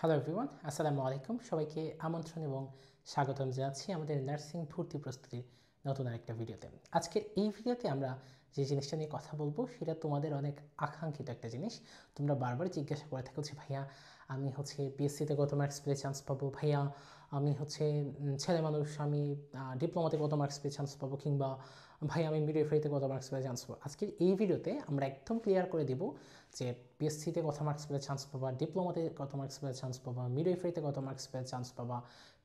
Hello everyone, আসসালামু আলাইকুম। সবাইকে আমন্ত্রণ এবং স্বাগতম জানাচ্ছি আমাদের নার্সিং ভর্তি প্রস্তুতির নতুন আরেকটা ভিডিওতে। আজকের এই ভিডিওতে আমরা যে জিনিসটা নিয়ে কথা বলবো সেটা তোমাদের অনেক আকাঙ্ক্ষিত একটা জিনিস। তোমরা বারবার জিজ্ঞাসা করে থাকো যে ভাইয়া আমি বিএসসিতে কত মার্কস পেলে চান্স পাবো, ভাইয়া আমি ছেলে মানুষ, আমি ডিপ্লোমাতে কত মার্কস পেয়ে চান্স পাবো, কিংবা ভাই আমি মিডওয়াইফারিতে কত মার্কস পেলে চান্স পাবো। আজকের এই ভিডিওতে আমরা একদম ক্লিয়ার করে দিব যে পিএসসিতে কত মার্কস পেলে চান্স পাবা, ডিপ্লোমাতে কত মার্কস পেলে চান্স পাবা, মিডওয়াইফারিতে কত মার্কস পেলে চান্স পাবা,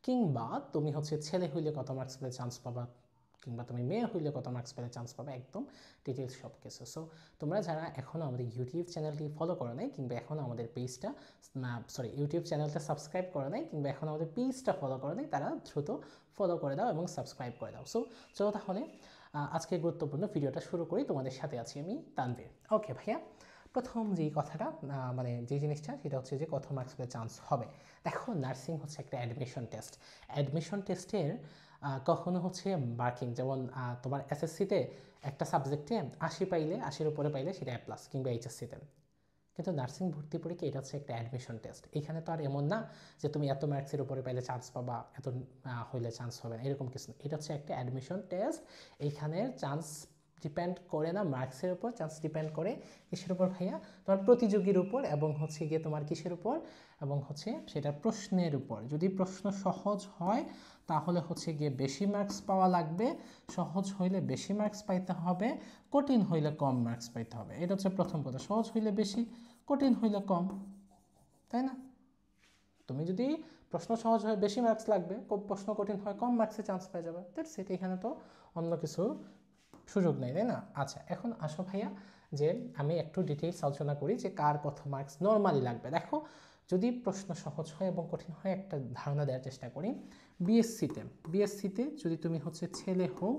কিংবা তুমি ছেলে হইলে কত মার্কস পেলে চান্স পাবা, কিংবা তুমি মেয়ে হইলে কত মার্কস পেলে চান্স পাবে, একদম ডিটেলস সব কিছু। সো তোমরা যারা এখনও আমাদের ইউটিউব চ্যানেলটি ফলো করো নাই, কিংবা এখনও আমাদের পেজটা ইউটিউব চ্যানেলটা সাবস্ক্রাইব করো নাই, কিংবা এখন আমাদের পেজটা ফলো করো নাই, তারা দ্রুত ফলো করে দাও এবং সাবস্ক্রাইব করে দাও। সো চলো তাহলে আজকে গুরুত্বপূর্ণ ভিডিওটা শুরু করি। তোমাদের সাথে আছি আমি তানভীর। ওকে ভাইয়া, প্রথম যেই কথাটা যে জিনিসটা সেটা হচ্ছে যে কত মার্কস পেলে চান্স হবে। দেখো, নার্সিং হচ্ছে একটা অ্যাডমিশন টেস্ট। অ্যাডমিশন টেস্টের কখনো মার্কিং, যেমন তোমার এসএসসিতে একটা সাবজেক্টে 80 পাইলে, 80-এর উপরে পাইলে সেটা এ প্লাস, কিংবা এইচএসসিতে। কিন্তু নার্সিং ভর্তি পরীক্ষা এটা হচ্ছে একটা অ্যাডমিশন টেস্ট। এখানে তো আর এমন না যে তুমি এত মার্কসের উপরে পাইলে চান্স পাবা, এত হইলে চান্স হবে না, এরকম কিছু না। এটা হচ্ছে একটা অ্যাডমিশন টেস্ট। এইখানের চান্স ডিপেন্ড করে না মার্কসের উপর, চান্স ডিপেন্ড করে কিসের উপর ভাইয়া? তোমার প্রতিযোগীর উপর, এবং গিয়ে তোমার কিসের উপর, এবং সেটা প্রশ্নের উপর। যদি প্রশ্ন সহজ হয় তাহলে গিয়ে বেশি মার্কস পাওয়া লাগবে, সহজ হইলে বেশি মার্কস পাইতে হবে, কঠিন হইলে কম মার্কস পাইতে হবে। এটা হচ্ছে প্রথম কথা। সহজ হইলে বেশি, কঠিন হইলে কম, তাই না? তুমি যদি প্রশ্ন সহজ হয় বেশি মার্কস লাগবে, প্রশ্ন কঠিন হয় কম মার্কসে চান্স পেয়ে যাবে। That's it. এখানে তো অন্য কিছু সুযোগ নেই, তাই না? আচ্ছা, এখন আসো ভাইয়া যে আমি একটু ডিটেইলস আলোচনা করি যে কার কত মার্কস নর্মালি লাগবে। দেখো, যদি প্রশ্ন সহজ হয় এবং কঠিন হয় একটা ধারণা দেওয়ার চেষ্টা করি। বিএসসিতে যদি তুমি ছেলে হও,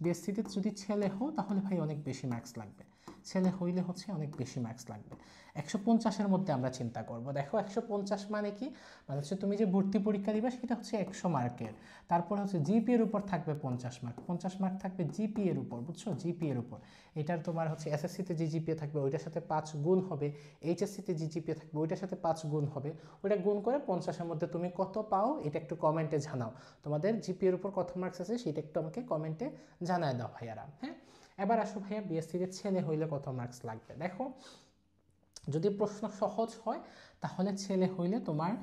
বিএসসিতে যদি ছেলে হও তাহলে ভাই অনেক বেশি মার্কস লাগবে। ছেলে হইলে অনেক বেশি মার্কস লাগবে। 150-এর মধ্যে আমরা চিন্তা করব। দেখো, 150 মানে কি? মানে তুমি যে ভর্তি পরীক্ষা দিবে সেটা 100 মার্কের। তারপর জিপিএর উপর থাকবে 50 মার্ক। 50 মার্ক থাকবে জিপিএর উপর, বুঝছো? জিপিএর উপর। এটার তোমার এসএসসিতে যে জিপিএ থাকবে ওইটার সাথে 5 গুণ হবে, এইচএসসিতে যে জিপিএ থাকবে ওইটার সাথে 5 গুণ হবে। ওইটা গুণ করে 50-এর মধ্যে তুমি কত পাও এটা একটু কমেন্টে জানাও। তোমাদের জিপিএর উপর কত মার্কস আছে সেটা একটু আমাকে কমেন্টে জানায় দাও ভাইয়ারা। হ্যাঁ, এবার আসো ভাইয়া বিএসসিতে ছেলে হইলে কত মার্কস লাগবে। দেখো, যদি প্রশ্ন সহজ হয় তাহলে ছেলে হইলে তোমার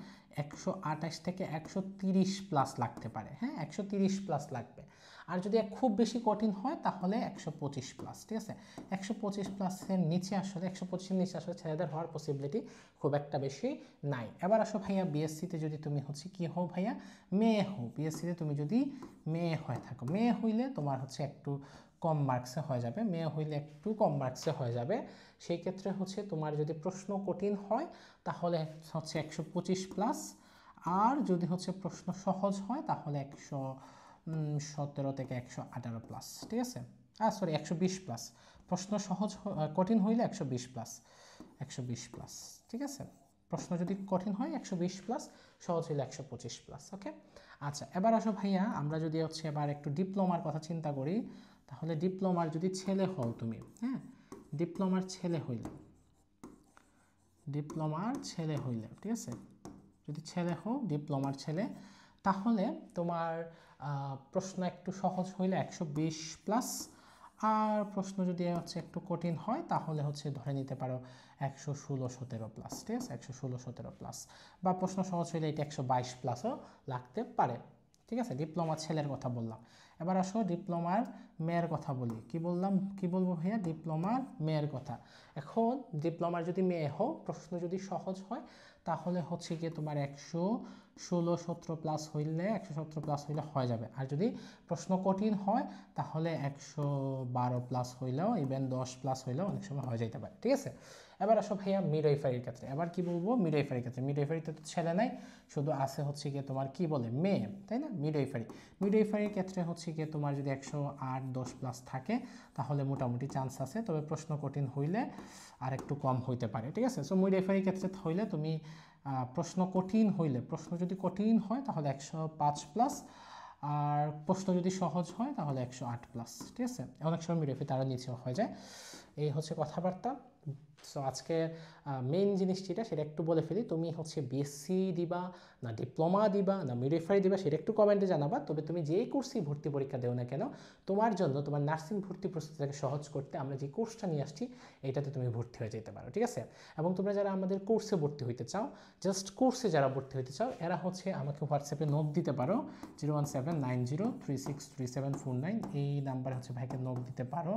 128 থেকে 130 প্লাস লাগতে পারে। হ্যাঁ, 130 প্লাস লাগবে। আর যদি খুব বেশি কঠিন হয় তাহলে 125 প্লাস। ঠিক আছে, 125 প্লাসের নিচে 125-এর নিচে ছেলেদের হওয়ার পসিবিলিটি খুব একটা বেশি নাই। এবার আসো ভাইয়া বিএসসিতে যদি তুমি কি হও ভাইয়া? মেয়ে হও। বিএসসিতে তুমি যদি মেয়ে হয়ে থাকো, মেয়ে হইলে তোমার একটু কম মার্কসে হয়ে যাবে। মেয়ে হইলে একটু কম মার্কসে হয়ে যাবে। সেই ক্ষেত্রে তোমার যদি প্রশ্ন কঠিন হয় তাহলে 125 প্লাস, আর যদি প্রশ্ন সহজ হয় তাহলে 117 থেকে 118 প্লাস। ঠিক আছে, 120 প্লাস। প্রশ্ন সহজ কঠিন হইলে 120 প্লাস, 120 প্লাস। ঠিক আছে, প্রশ্ন যদি কঠিন হয় 120 প্লাস, সহজ হইলে 125 প্লাস। ওকে, আচ্ছা, এবার আসো ভাইয়া আমরা যদি এবার একটু ডিপ্লোমার কথা চিন্তা করি। তাহলে ডিপ্লোমার যদি ছেলে হও তুমি, হ্যাঁ, ডিপ্লোমার ছেলে হইলে, ঠিক আছে, যদি ছেলে হও, ডিপ্লোমার ছেলে, তাহলে তোমার প্রশ্ন একটু সহজ হইলে 120 প্লাস, আর প্রশ্ন যদি একটু কঠিন হয় তাহলে ধরে নিতে পারো 116-17 প্লাস। ঠিক আছে, 116-17 প্লাস, বা প্রশ্ন সহজ হইলে এটা 122 প্লাসও লাগতে পারে। ঠিক আছে, ডিপ্লোমা ছেলের কথা বললাম। এবার আসো ডিপ্লোমার মেয়ের কথা বলি। কি বলবো ভাইয়া? ডিপ্লোমার মেয়ের কথা। এখন ডিপ্লোমার যদি মেয়ে হও, প্রশ্ন যদি সহজ হয় তাহলে গিয়ে তোমার 116-17 প্লাস হইলে, 117 প্লাস হইলে হয়ে যাবে। আর যদি প্রশ্ন কঠিন হয় তাহলে 112 প্লাস হইলেও, ইভেন 10 প্লাস হইলেও অনেক সময় হয়ে যেতে পারে। ঠিক আছে, এবার আসো ভাইয়া মিডওয়াইফারির ক্ষেত্রে। এবার কি বলবো মিডওয়াইফারির ক্ষেত্রে? মিডওয়াইফারিতে তো ছেলে নাই, শুধু আছে গিয়ে তোমার কি বলে মেয়ে, তাই না? মিডওয়াইফারির ক্ষেত্রে গিয়ে তোমার যদি 108-10 প্লাস থাকে তাহলে মোটামুটি চান্স আছে, তবে প্রশ্ন কঠিন হইলে আর একটু কম হইতে পারে। ঠিক আছে, সো মিডওয়াইফারির ক্ষেত্রে হইলে তুমি প্রশ্ন যদি কঠিন হয় তাহলে 105 প্লাস, আর প্রশ্ন যদি সহজ হয় তাহলে 108 প্লাস। ঠিক আছে, অনেক সময় মিডওয়াইফারি তারা নিচেও হয়ে যায়। এই কথাবার্তা। সো আজকে মেইন জিনিস যেটা সেটা একটু বলে ফেলি, তুমি হচ্ছে বিএসসি দিবা না ডিপ্লোমা দিবা না মিডওয়াইফারি দিবা সেটা একটু কমেন্টে জানাবা। তবে তুমি যেই কোর্সেই ভর্তি পরীক্ষা দেও না কেন, তোমার জন্য তোমার নার্সিং ভর্তি প্রস্তুতিটাকে সহজ করতে আমরা যে কোর্সটা নিয়ে আসছি এটাতে তুমি ভর্তি হয়ে যেতে পারো, ঠিক আছে? এবং তোমরা যারা আমাদের কোর্সে ভর্তি হইতে চাও, জাস্ট কোর্সে যারা ভর্তি হইতে চাও এরা হচ্ছে আমাকে হোয়াটসঅ্যাপে নোট দিতে পারো 01790363749, এই নাম্বারে হচ্ছে ভাইকে নোট দিতে পারো।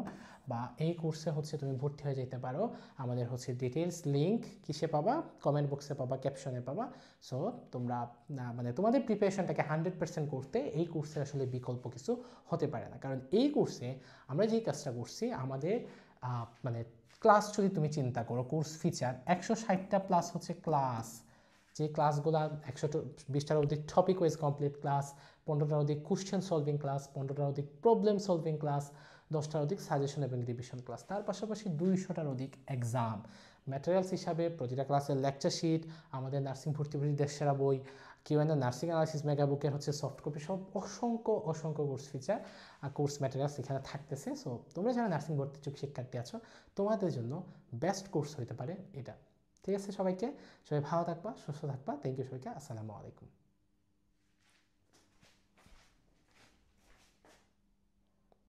বা এই কোর্সে হচ্ছে তুমি ভর্তি হয়ে যেতে পারো। আমাদের হচ্ছে ডিটেলস লিঙ্ক কিসে পাবা, কমেন্ট বক্সে পাবা, ক্যাপশনে পাবা। সো তোমরা মানে তোমাদের প্রিপারেশনটাকে 100% করতে এই কোর্সের আসলে বিকল্প কিছু হতে পারে না। কারণ এই কোর্সে আমরা যেই কাজটা করছি, আমাদের মানে ক্লাস যদি তুমি চিন্তা করো, কোর্স ফিচার 160টা প্লাস হচ্ছে ক্লাস, যে ক্লাসগুলো 120টার অধিক টপিক ওয়াইজ কমপ্লিট ক্লাস, 15টার অধিক কোশ্চেন সলভিং ক্লাস, 15টার অধিক প্রবলেম সলভিং ক্লাস, 10টার অধিক সাজেশন এবং রিভিশন ক্লাস, তার পাশাপাশি 200টার অধিক এক্সাম ম্যাটেরিয়ালস হিসাবে প্রতিটা ক্লাসের লেকচার শিট, আমাদের নার্সিং ভর্তি দেশসেরা বই, কিউএনএ নার্সিং অ্যানালাইসিস মেগা বুকের হচ্ছে সফট কপি, সব অসংখ্য কোর্স ফিচার আর কোর্স ম্যাটেরিয়ালস এখানে থাকতেছে। সো তোমরা যারা নার্সিং ভর্তি ইচ্ছুক শিক্ষার্থী আছো, তোমাদের জন্য বেস্ট কোর্স হতে পারে এটা। ঠিক আছে, সবাই ভালো থাকবা, সুস্থ থাকবা। থ্যাংক ইউ সবাইকে, আসসালামু আলাইকুম।